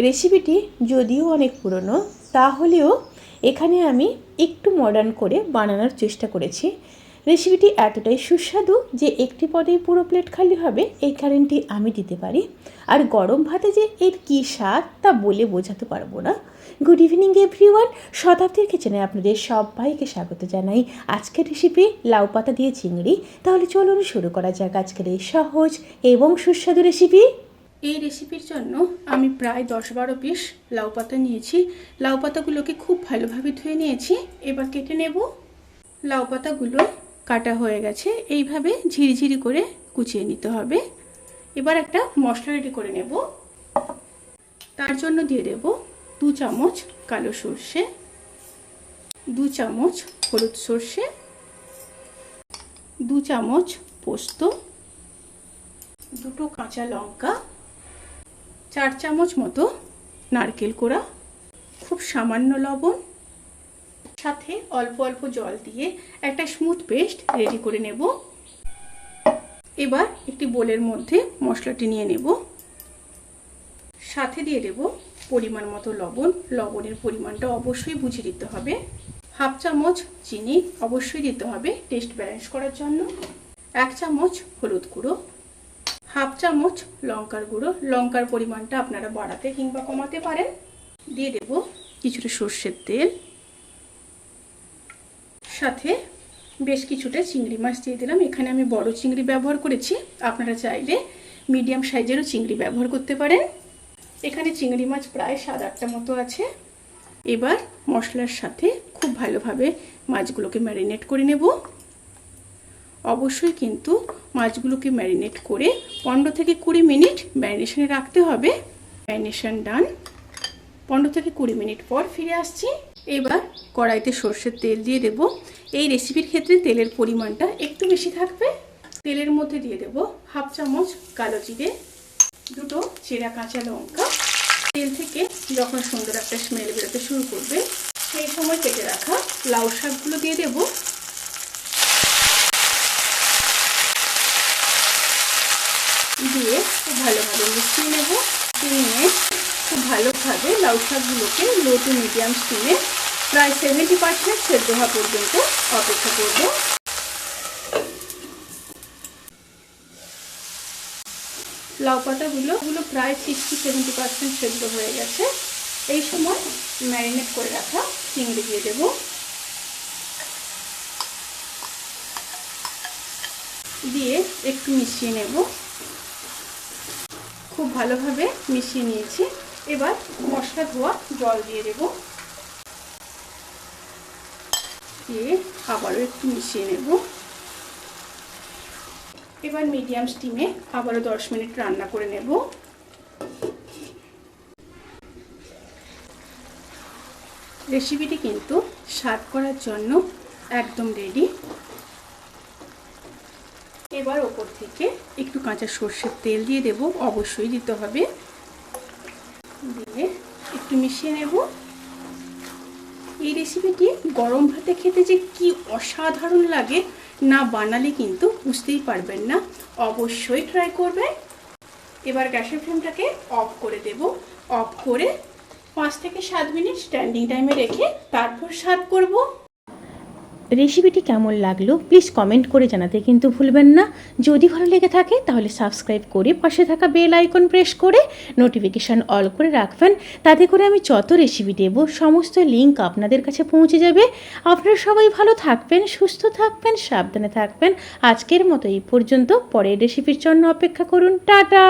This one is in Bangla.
রেসিপিটি যদিও অনেক পুরনো, তাহলেও এখানে আমি একটু মডার্ন করে বানানোর চেষ্টা করেছি। রেসিপিটি এতটাই সুস্বাদু যে একটি পদেই পুরো প্লেট খালি হবে, এই গ্যারান্টি আমি দিতে পারি। আর গরম ভাতে যে এর কী স্বাদ তা বলে বোঝাতে পারবো না। গুড ইভিনিং এভরিওয়ান, শতাব্দীর কিচেনে আপনাদের সবাইকে স্বাগত জানাই। আজকের রেসিপি লাউ পাতা দিয়ে চিংড়ি। তাহলে চলুন শুরু করা যাক আজকের এই সহজ এবং সুস্বাদু রেসিপি। এই রেসিপির জন্য আমি প্রায় 10-12 পিস লাউ পাতা নিয়েছি। লাউ পাতাগুলোকে খুব ভালোভাবে ধুয়ে নিয়েছি। এবার কেটে নেব। লাউ পাতাগুলো কাটা হয়ে গেছে, এইভাবে ঝিরিঝিরি করে কুচিয়ে নিতে হবে। এবার একটা মশলা রেডি করে নেব। তার জন্য দিয়ে দেব 2 চামচ কালো সর্ষে, 2 চামচ হলুদ সর্ষে, 2 চামচ পোস্ত, 2 কাঁচা লঙ্কা, 4 চামচ মতো নারকেল কোড়া, খুব সামান্য লবণ, সাথে অল্প অল্প জল দিয়ে একটা স্মুথ পেস্ট রেডি করে নেব। এবার একটি বোলের মধ্যে মশলাটি নিয়ে নেব। সাথে দিয়ে দেব পরিমাণ মতো লবণ। লবণের পরিমাণটা অবশ্যই বুঝে দিতে হবে। হাফ চামচ চিনি অবশ্যই দিতে হবে টেস্ট ব্যালেন্স করার জন্য। 1 চামচ হলুদ গুঁড়ো, হাফ চামচ লঙ্কার গুঁড়ো। লঙ্কার পরিমাণটা আপনারা বাড়াতে কিংবা কমাতে পারেন। দিয়ে দেব কিছুটা সর্ষের তেল, সাথে বেশ কিছুটা চিংড়ি মাছ দিয়ে দিলাম। এখানে আমি বড় চিংড়ি ব্যবহার করেছি, আপনারা চাইলে মিডিয়াম সাইজেরও চিংড়ি ব্যবহার করতে পারেন। এখানে চিংড়ি মাছ প্রায় 7-8টা মতো আছে। এবার মশলার সাথে খুব ভালোভাবে মাছগুলোকে ম্যারিনেট করে নেব। অবশ্যই কিন্তু মাছগুলোকে ম্যারিনেট করে 15 থেকে 20 মিনিট ম্যারিনেশনে রাখতে হবে। ম্যারিনেশন ডান। 15 থেকে 20 মিনিট পর ফিরে আসছি। এবার কড়াইতে সর্ষের তেল দিয়ে দেব। এই রেসিপির ক্ষেত্রে তেলের পরিমাণটা একটু বেশি থাকবে। তেলের মধ্যে দিয়ে দেব হাফ চামচ কালো জিরে, 2 চেরা কাঁচা লঙ্কা। তেল থেকে যখন সুন্দর একটা স্মেল বেরোতে শুরু করবে, সেই সময় কেটে রাখা লাউ শাকগুলো দিয়ে দেব। দিয়ে খুব ভালোভাবে মিশিয়ে নেব। নিয়ে খুব ভালোভাবে লাউ শাকগুলোকে লো টু মিডিয়াম স্টিমে প্রায় 70% সেদ্ধ হওয়া পর্যন্ত অপেক্ষা করব। লাউ পাতাগুলো প্রায় 60-70% সেদ্ধ হয়ে গেছে। এই সময় ম্যারিনেট করে রাখা চিংড়ি দিয়ে দেব। দিয়ে একটু মিশিয়ে নেব। খুব ভালোভাবে মিশিয়ে নিয়েছি। এবার মশলা ধোয়া জল দিয়ে দেব। দিয়ে আবারও একটু মিশিয়ে নেব। এবার মিডিয়াম স্টিমে আবারও 10 মিনিট রান্না করে নেব। রেসিপিটি কিন্তু সার্ভ করার জন্য একদম রেডি। এবার ওপর থেকে একটু কাঁচা সর্ষের তেল দিয়ে দেব, অবশ্যই দিতে হবে। দিয়ে একটু মিশিয়ে নেব। এই রেসিপিটি গরম ভাতে খেতে যে কি অসাধারণ লাগে, না বানালে কিন্তু বুঝতেই পারবেন না। অবশ্যই ট্রাই করবেন। এবার গ্যাসের ফ্লেমটাকে অফ করে দেব। অফ করে 5 থেকে 7 মিনিট স্ট্যান্ডিং টাইমে রেখে তারপর সার্ভ করব। রেসিপিটি কেমন লাগলো প্লিজ কমেন্ট করে জানাতে কিন্তু ভুলবেন না। যদি ভালো লেগে থাকে তাহলে সাবস্ক্রাইব করে পাশে থাকা বেল আইকন প্রেস করে নোটিফিকেশান অল করে রাখবেন। তাতে করে আমি যত রেসিপি দেব সমস্ত লিঙ্ক আপনাদের কাছে পৌঁছে যাবে। আপনারা সবাই ভালো থাকবেন, সুস্থ থাকবেন, সাবধানে থাকবেন। আজকের মতো এই পর্যন্ত। পরের রেসিপির জন্য অপেক্ষা করুন। টাটা।